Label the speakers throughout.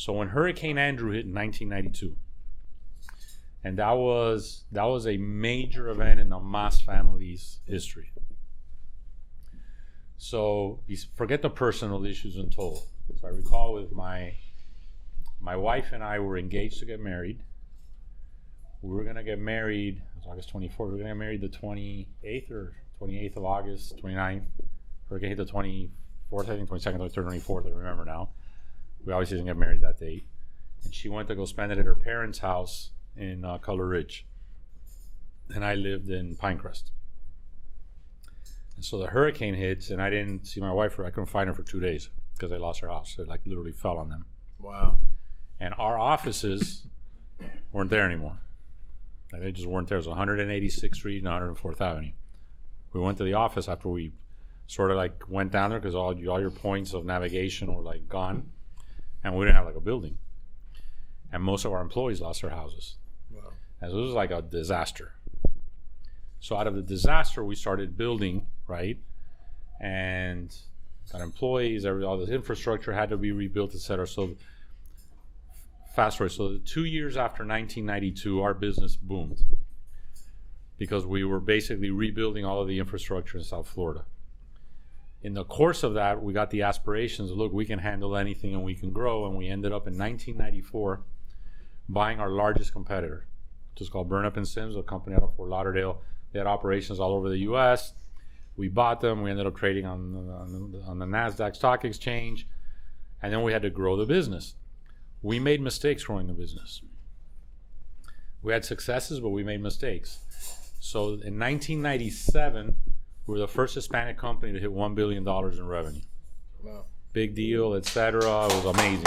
Speaker 1: So when Hurricane Andrew hit in 1992, and that was a major event in the Mas family's history. So forget the personal issues and toll. So I recall with my wife and I were engaged to get married. We were gonna get married, it was August 24th, we were gonna get married the 28th or 28th of August, 29th. Hurricane hit the 24th, I think 22nd, 23rd, 24th, I remember now. We obviously didn't get married that date. And she went to go spend it at her parents' house in Color Ridge. And I lived in Pinecrest. And so the hurricane hits, and I didn't see my wife, I couldn't find her for 2 days because I lost her house. It like literally fell on them.
Speaker 2: Wow.
Speaker 1: And our offices weren't there anymore. Like, they just weren't there. It was 186th Street and 104th Avenue. We went to the office after we sort of like went down there because all your points of navigation were like gone. And we didn't have like a building. And most of our employees lost their houses.
Speaker 2: Wow. And
Speaker 1: so it was like a disaster. So out of the disaster, we started building, right? And got employees, all this infrastructure had to be rebuilt, et cetera. So fast forward, so the 2 years after 1992, our business boomed because we were basically rebuilding all of the infrastructure in South Florida. In the course of that, we got the aspirations, look, we can handle anything and we can grow. And we ended up in 1994 buying our largest competitor, which is called Burnup & Sims, a company out of Fort Lauderdale. They had operations all over the U.S. We bought them. We ended up trading on the NASDAQ stock exchange. And then we had to grow the business. We made mistakes growing the business. We had successes, but we made mistakes. So in 1997, we were the first Hispanic company to hit $1 billion in revenue.
Speaker 2: Wow.
Speaker 1: Big deal, et cetera. It was amazing.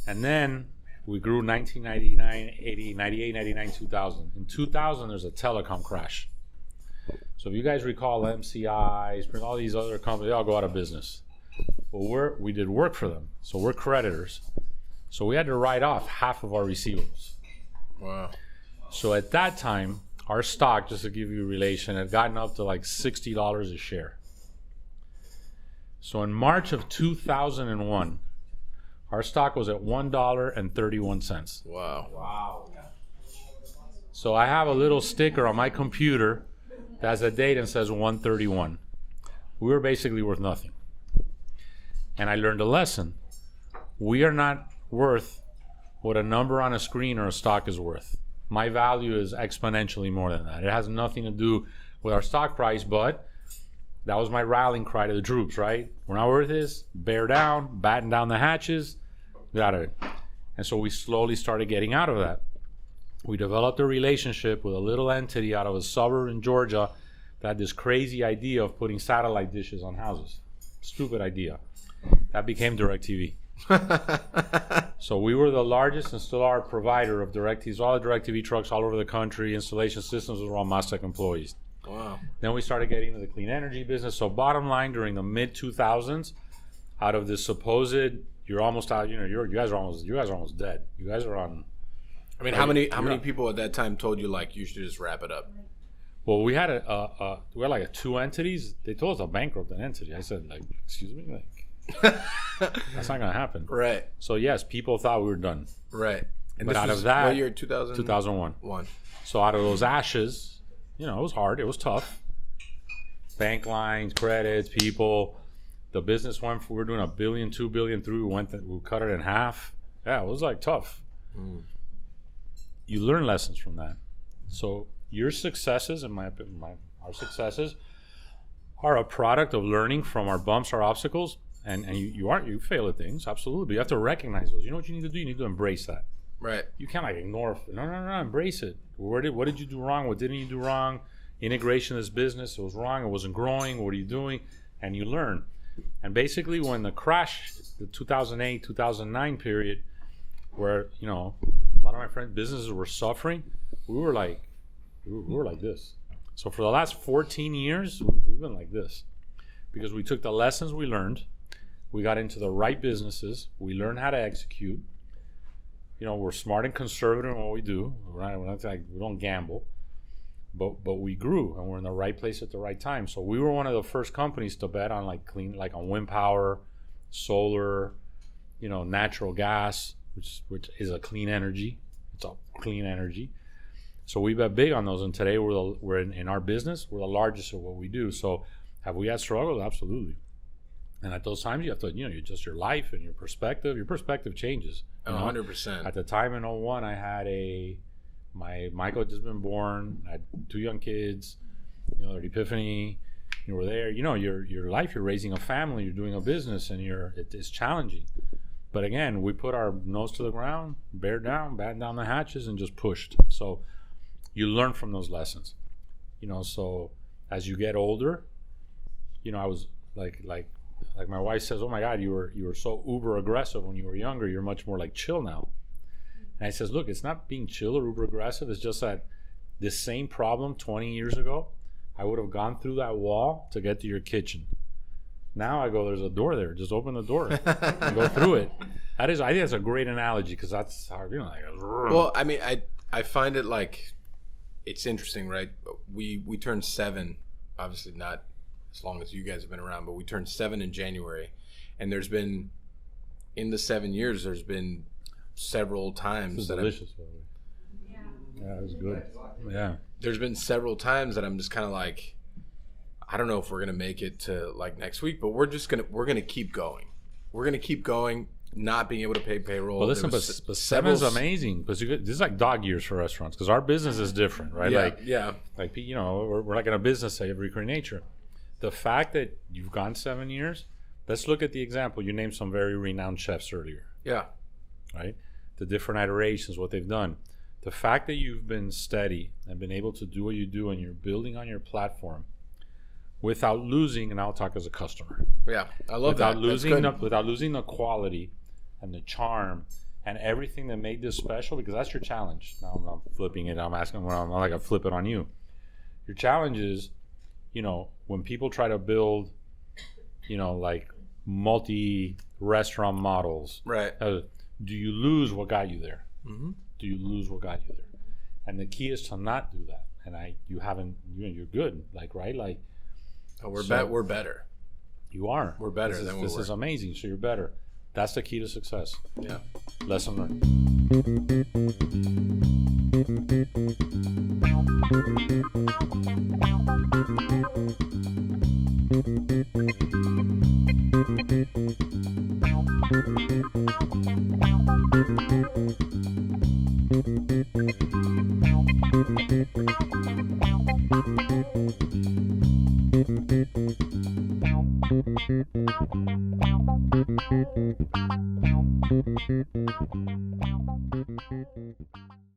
Speaker 1: And then we grew 1999, 80, 98, 99, 2000. In 2000, there's a telecom crash. So if you guys recall MCI, all these other companies, they all go out of business. Well, we did work for them, so we're creditors. So we had to write off half of our receivables.
Speaker 2: Wow.
Speaker 1: So at that time, our stock, just to give you a relation, had gotten up to like $60 a share. So in March of 2001, our stock was at $1.31.
Speaker 2: Wow.
Speaker 1: Wow. So I have a little sticker on my computer that has a date and says 131. We were basically worth nothing. And I learned a lesson. We are not worth what a number on a screen or a stock is worth. My value is exponentially more than that. It has nothing to do with our stock price, but that was my rallying cry to the troops, right? We're not worth this. Bear down, batten down the hatches, get out of it. And so we slowly started getting out of that. We developed a relationship with a little entity out of a suburb in Georgia that had this crazy idea of putting satellite dishes on houses. Stupid idea. That became DirecTV. So we were the largest and still are provider of DirecTV. All the DirecTV trucks all over the country, installation systems were all MasTec employees.
Speaker 2: Wow.
Speaker 1: Then we started getting into the clean energy business. So bottom line, during the mid 2000s, out of this supposed, you're almost out, you guys are almost dead. You guys are on.
Speaker 2: I mean, how many people at that time told you like you should just wrap it up?
Speaker 1: Well, we had like two entities. They told us to bankrupt an entity. I said, like, excuse me, like. That's not gonna happen.
Speaker 2: Right.
Speaker 1: So yes, people thought we were done.
Speaker 2: Right. And
Speaker 1: but
Speaker 2: this
Speaker 1: out
Speaker 2: was
Speaker 1: of that,
Speaker 2: what year? 2001.
Speaker 1: So out of those ashes, it was hard. It was tough. Bank lines, credits, people. The business went. We were doing $1 billion, $2 billion through. We cut it in half. Yeah, it was like tough. You learn lessons from that. So your successes and our successes are a product of learning from our bumps, our obstacles. And you fail at things, absolutely. But you have to recognize those. You know what you need to do? You need to embrace that.
Speaker 2: Right.
Speaker 1: You can't like ignore. No, embrace it. What did you do wrong? What didn't you do wrong? Integration of this business, it was wrong. It wasn't growing. What are you doing? And you learn. And basically, when the crash, the 2008, 2009 period, where a lot of my friends' businesses were suffering, we were like this. So for the last 14 years, we've been like this, because we took the lessons we learned. We got into the right businesses. We learned how to execute. We're smart and conservative in what we do. We don't gamble, but we grew and we're in the right place at the right time. So we were one of the first companies to bet on like on wind power, solar, natural gas, which is a clean energy. It's a clean energy. So we bet big on those, and today we're in our business, we're the largest of what we do. So have we had struggles? Absolutely. And at those times, you have to, you adjust your life and your perspective. Your perspective changes.
Speaker 2: 100%.
Speaker 1: At the time in 01, I had my Michael had just been born. I had 2 young kids. Their epiphany. You were there. Your life. You're raising a family. You're doing a business, and it's challenging. But again, we put our nose to the ground, batten down the hatches, and just pushed. So you learn from those lessons. So as you get older, I was like my wife says, "Oh my God, you were so uber aggressive when you were younger. You're much more like chill now." And I says, "Look, it's not being chill or uber aggressive. It's just that this same problem 20 years ago, I would have gone through that wall to get to your kitchen. Now I go, there's a door there. Just open the door and go through it." I think that's a great analogy because that's how
Speaker 2: Well, I mean, I find it like it's interesting, right? We turned 7, obviously not as long as you guys have been around, but we turned 7 in January, and there's been in the 7 years there's been several times
Speaker 1: This is delicious, by the way. Yeah, it was good. Yeah.
Speaker 2: There's been several times that I'm just kind of like, I don't know if we're gonna make it to like next week, but we're gonna keep going. We're gonna keep going, not being able to pay payroll.
Speaker 1: Well, listen, but 7 is amazing because this is like dog years for restaurants because our business is different, right?
Speaker 2: Yeah.
Speaker 1: Like we're like in a business of recurring nature. The fact that you've gone 7 years, let's look at the example. You named some very renowned chefs earlier.
Speaker 2: Yeah.
Speaker 1: Right? The different iterations, what they've done. The fact that you've been steady and been able to do what you do and you're building on your platform without losing, and I'll talk as a customer.
Speaker 2: Yeah, I love that.
Speaker 1: Without losing the quality and the charm and everything that made this special, because that's your challenge. Now I'm not flipping it. I'm asking when I'm like I flip it on you. Your challenge is, when people try to build, like multi-restaurant models.
Speaker 2: Right.
Speaker 1: Do you lose what got you there?
Speaker 2: Mm-hmm.
Speaker 1: Do you lose what got you there? And the key is to not do that. And you haven't. You're good.
Speaker 2: We're better.
Speaker 1: You are.
Speaker 2: We're better than we were.
Speaker 1: This is amazing. So you're better. That's the key to success.
Speaker 2: Yeah.
Speaker 1: Lesson learned.